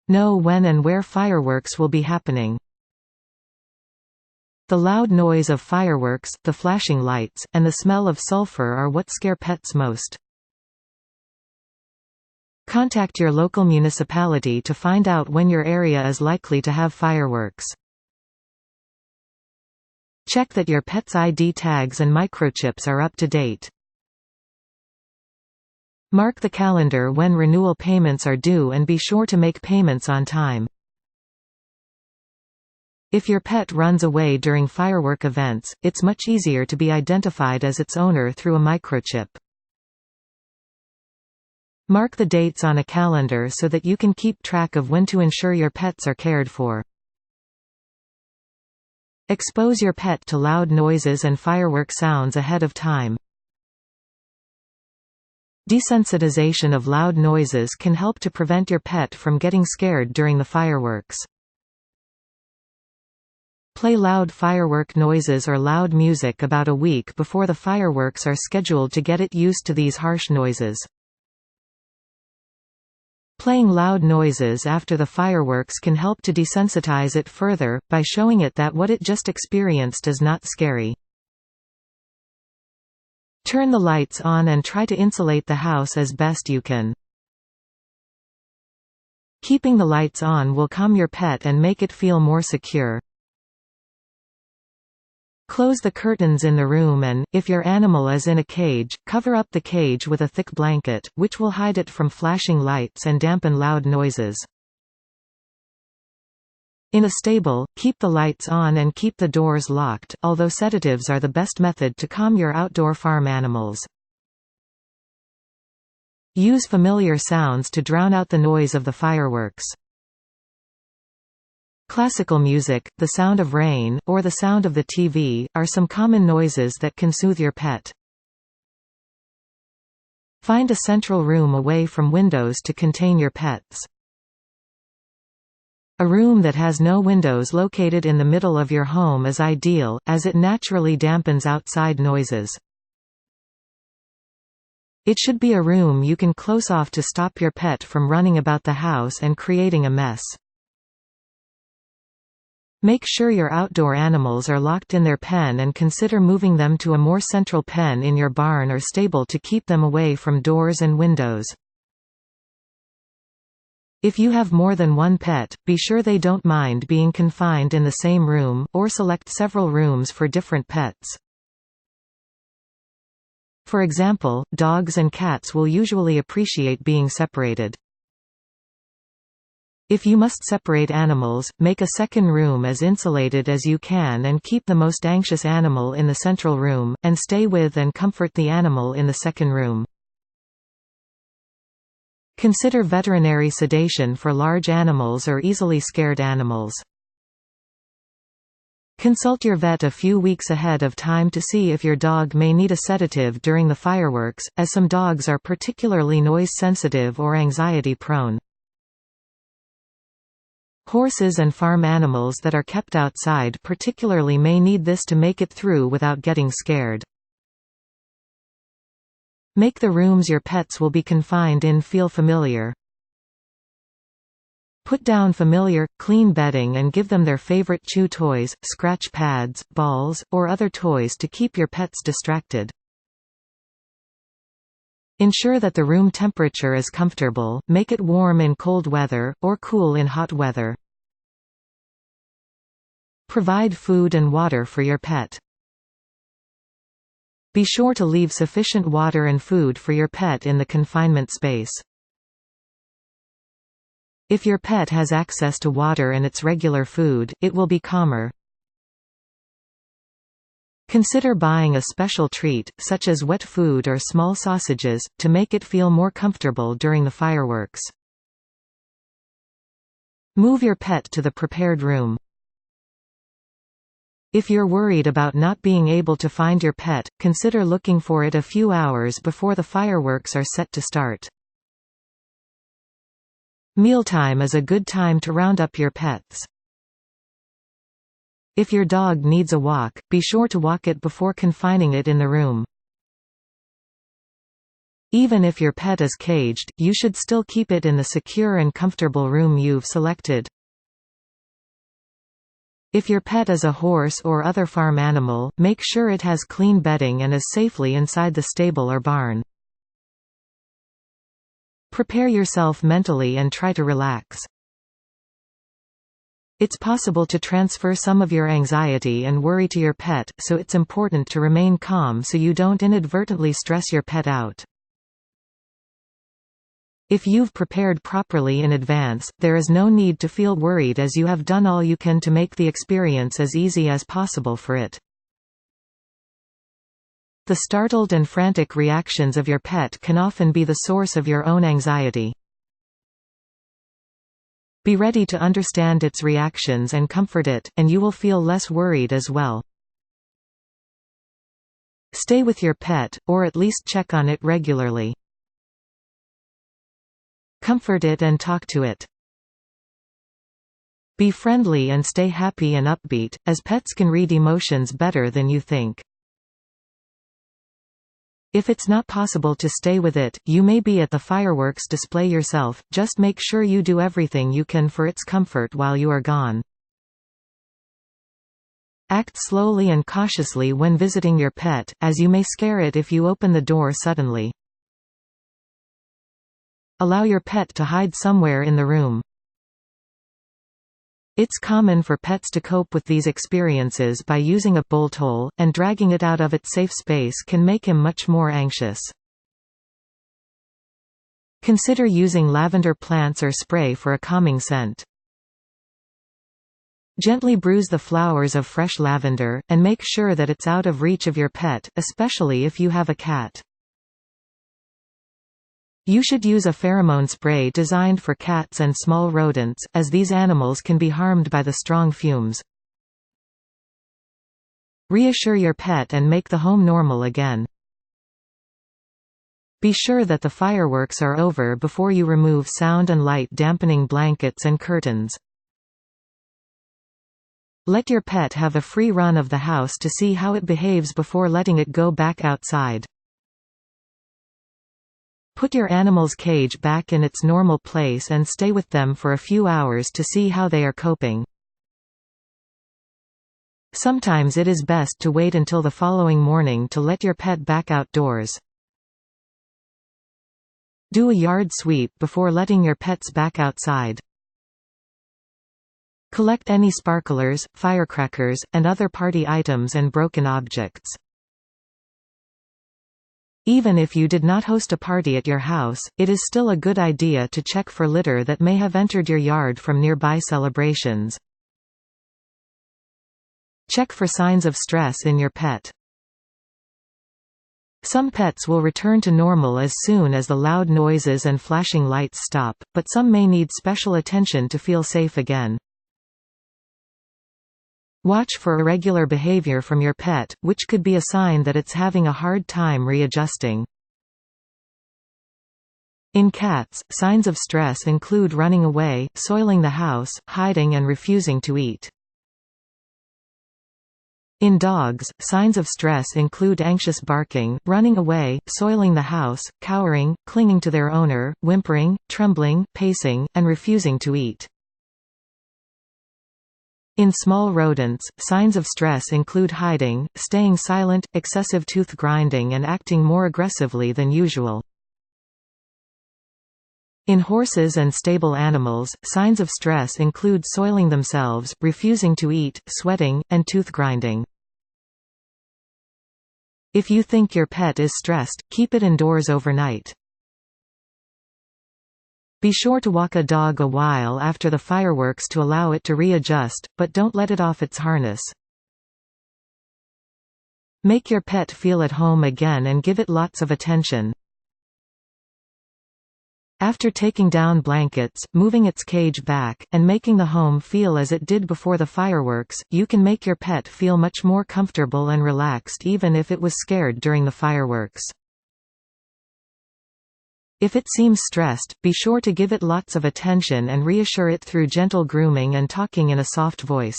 Know when and where fireworks will be happening. The loud noise of fireworks, the flashing lights, and the smell of sulfur are what scare pets most. Contact your local municipality to find out when your area is likely to have fireworks. Check that your pet's ID tags and microchips are up to date. Mark the calendar when renewal payments are due and be sure to make payments on time. If your pet runs away during firework events, it's much easier to be identified as its owner through a microchip. Mark the dates on a calendar so that you can keep track of when to ensure your pets are cared for. Expose your pet to loud noises and firework sounds ahead of time. Desensitization of loud noises can help to prevent your pet from getting scared during the fireworks. Play loud firework noises or loud music about a week before the fireworks are scheduled to get it used to these harsh noises. Playing loud noises after the fireworks can help to desensitize it further, by showing it that what it just experienced is not scary. Turn the lights on and try to insulate the house as best you can. Keeping the lights on will calm your pet and make it feel more secure. Close the curtains in the room and, if your animal is in a cage, cover up the cage with a thick blanket, which will hide it from flashing lights and dampen loud noises. In a stable, keep the lights on and keep the doors locked, although sedatives are the best method to calm your outdoor farm animals. Use familiar sounds to drown out the noise of the fireworks. Classical music, the sound of rain, or the sound of the TV, are some common noises that can soothe your pet. Find a central room away from windows to contain your pets. A room that has no windows located in the middle of your home is ideal, as it naturally dampens outside noises. It should be a room you can close off to stop your pet from running about the house and creating a mess. Make sure your outdoor animals are locked in their pen and consider moving them to a more central pen in your barn or stable to keep them away from doors and windows. If you have more than one pet, be sure they don't mind being confined in the same room, or select several rooms for different pets. For example, dogs and cats will usually appreciate being separated. If you must separate animals, make a second room as insulated as you can and keep the most anxious animal in the central room, and stay with and comfort the animal in the second room. Consider veterinary sedation for large animals or easily scared animals. Consult your vet a few weeks ahead of time to see if your dog may need a sedative during the fireworks, as some dogs are particularly noise-sensitive or anxiety-prone. Horses and farm animals that are kept outside particularly may need this to make it through without getting scared. Make the rooms your pets will be confined in feel familiar. Put down familiar, clean bedding and give them their favorite chew toys, scratch pads, balls, or other toys to keep your pets distracted. Ensure that the room temperature is comfortable, make it warm in cold weather, or cool in hot weather. Provide food and water for your pet. Be sure to leave sufficient water and food for your pet in the confinement space. If your pet has access to water and its regular food, it will be calmer. Consider buying a special treat, such as wet food or small sausages, to make it feel more comfortable during the fireworks. Move your pet to the prepared room. If you're worried about not being able to find your pet, consider looking for it a few hours before the fireworks are set to start. Mealtime is a good time to round up your pets. If your dog needs a walk, be sure to walk it before confining it in the room. Even if your pet is caged, you should still keep it in the secure and comfortable room you've selected. If your pet is a horse or other farm animal, make sure it has clean bedding and is safely inside the stable or barn. Prepare yourself mentally and try to relax. It's possible to transfer some of your anxiety and worry to your pet, so it's important to remain calm so you don't inadvertently stress your pet out. If you've prepared properly in advance, there is no need to feel worried as you have done all you can to make the experience as easy as possible for it. The startled and frantic reactions of your pet can often be the source of your own anxiety. Be ready to understand its reactions and comfort it, and you will feel less worried as well. Stay with your pet, or at least check on it regularly. Comfort it and talk to it. Be friendly and stay happy and upbeat, as pets can read emotions better than you think. If it's not possible to stay with it, you may be at the fireworks display yourself, just make sure you do everything you can for its comfort while you are gone. Act slowly and cautiously when visiting your pet, as you may scare it if you open the door suddenly. Allow your pet to hide somewhere in the room. It's common for pets to cope with these experiences by using a bolt hole, and dragging it out of its safe space can make him much more anxious. Consider using lavender plants or spray for a calming scent. Gently bruise the flowers of fresh lavender, and make sure that it's out of reach of your pet, especially if you have a cat. You should use a pheromone spray designed for cats and small rodents, as these animals can be harmed by the strong fumes. Reassure your pet and make the home normal again. Be sure that the fireworks are over before you remove sound and light dampening blankets and curtains. Let your pet have a free run of the house to see how it behaves before letting it go back outside. Put your animal's cage back in its normal place and stay with them for a few hours to see how they are coping. Sometimes it is best to wait until the following morning to let your pet back outdoors. Do a yard sweep before letting your pets back outside. Collect any sparklers, firecrackers, and other party items and broken objects. Even if you did not host a party at your house, it is still a good idea to check for litter that may have entered your yard from nearby celebrations. Check for signs of stress in your pet. Some pets will return to normal as soon as the loud noises and flashing lights stop, but some may need special attention to feel safe again. Watch for irregular behavior from your pet, which could be a sign that it's having a hard time readjusting. In cats, signs of stress include running away, soiling the house, hiding and refusing to eat. In dogs, signs of stress include anxious barking, running away, soiling the house, cowering, clinging to their owner, whimpering, trembling, pacing, and refusing to eat. In small rodents, signs of stress include hiding, staying silent, excessive tooth grinding and acting more aggressively than usual. In horses and stable animals, signs of stress include soiling themselves, refusing to eat, sweating, and tooth grinding. If you think your pet is stressed, keep it indoors overnight. Be sure to walk a dog a while after the fireworks to allow it to readjust, but don't let it off its harness. Make your pet feel at home again and give it lots of attention. After taking down blankets, moving its cage back, and making the home feel as it did before the fireworks, you can make your pet feel much more comfortable and relaxed even if it was scared during the fireworks. If it seems stressed, be sure to give it lots of attention and reassure it through gentle grooming and talking in a soft voice.